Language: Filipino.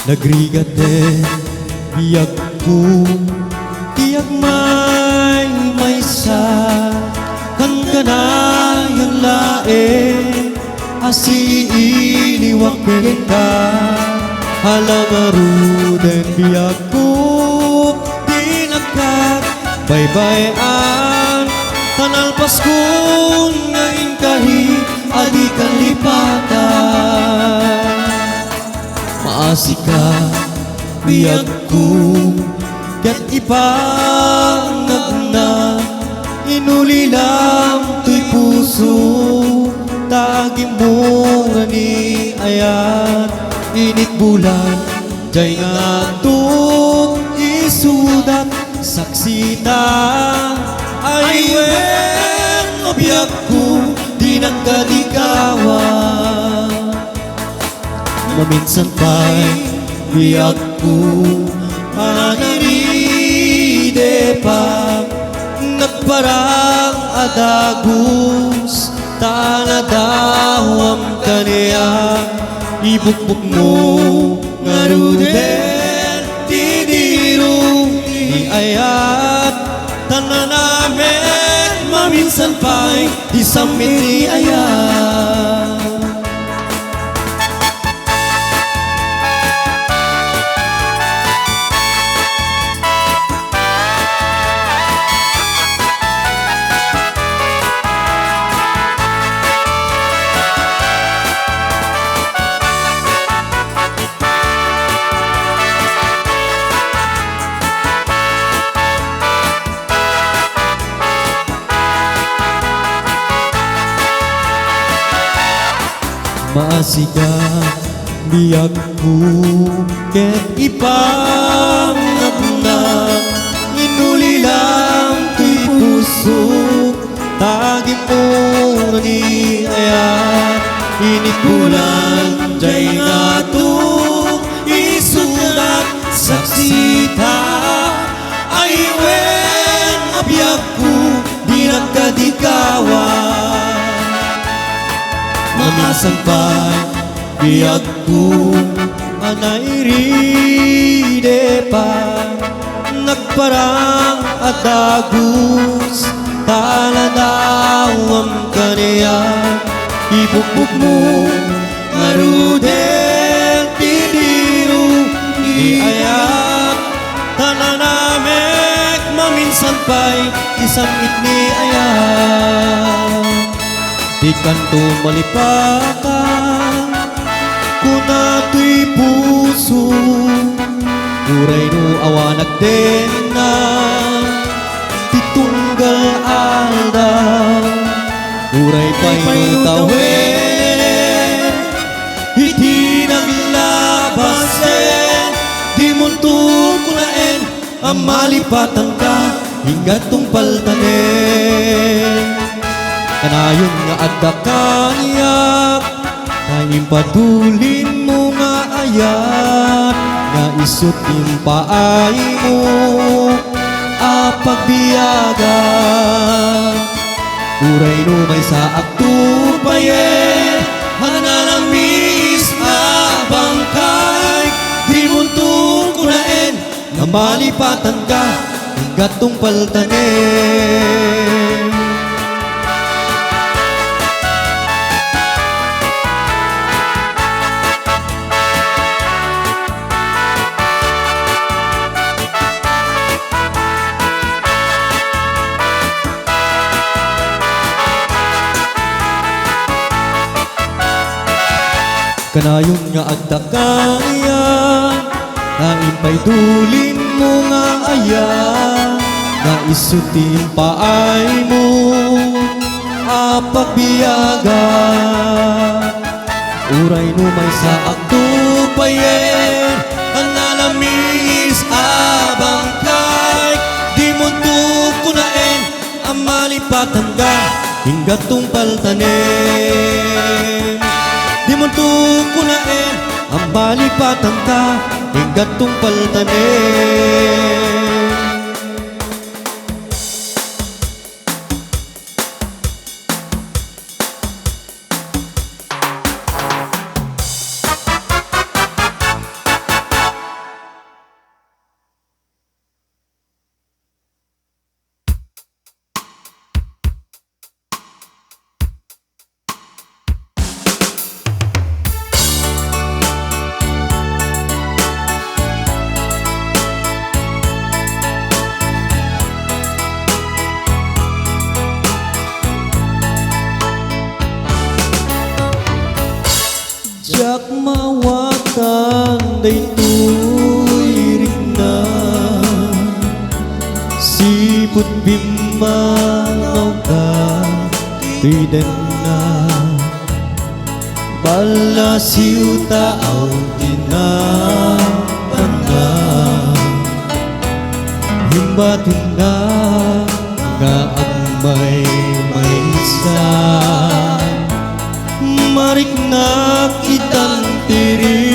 Nagrigate biyak ko tiyak may sa kan kanayang lae asi iniwak ka halangaruden biyak ko tinagkat baybayan tanalpas ko ngayon kahit adi kalipatan maasika biyak ko kat ipangagna inuli lang to'y puso taging bunga ni ayat init bulan jay nga to isudat saksita ay wen biyak ko di nagkadikawan maminsan pa'y biyak ko anaride pa nagparang adagos taladawam kaniya ibukbuk mo ngaruden tidiro di ayat tananamet maminsan pa'y disamit di ayat. Maasika biyak ko ket ipangagna inuli lang to'y puso taging mo ni ayat init bulan jay nga to isulat saksita ay wen biyak ko di nagkadikawan mamisan pa'y biyak ko anairide pa nagparang adagos taladawam kaniya ibukbuk mo ngaruden tidiro di ayat tananamek maminsan pa'y isamit ni ayat di kanto malipakan kuna to'y puso uray no awanak din na titunggal aldaw uray pa'y no tawin iti naglabasen di muntung kunain ang malipatan ka hingga tong paltanin kanayon nga adda kaniyak tayong patulin mo nga ayat nga isut impaay mo apagbiyaga uray no may sa aktupayen hanalamis abangkay di muntong kunain nga malipatan ka hingga tong paltanin. Kanayon nga adda kaya naimpay dulin mo nga aya nga isutin paay mo apagbiyaga uray no may sa aktupayen ang nalamis abangkay di mo tukunain ang malipatan ka hingga tong paltanin di mo tukunain ang malipatan ka hingga tong paltanin. Jak mawatan daytoy rikna siput bimanaw ka tidenna balasiw taaw tinapana himbatin na nga ang may maysa marik na kitang tiri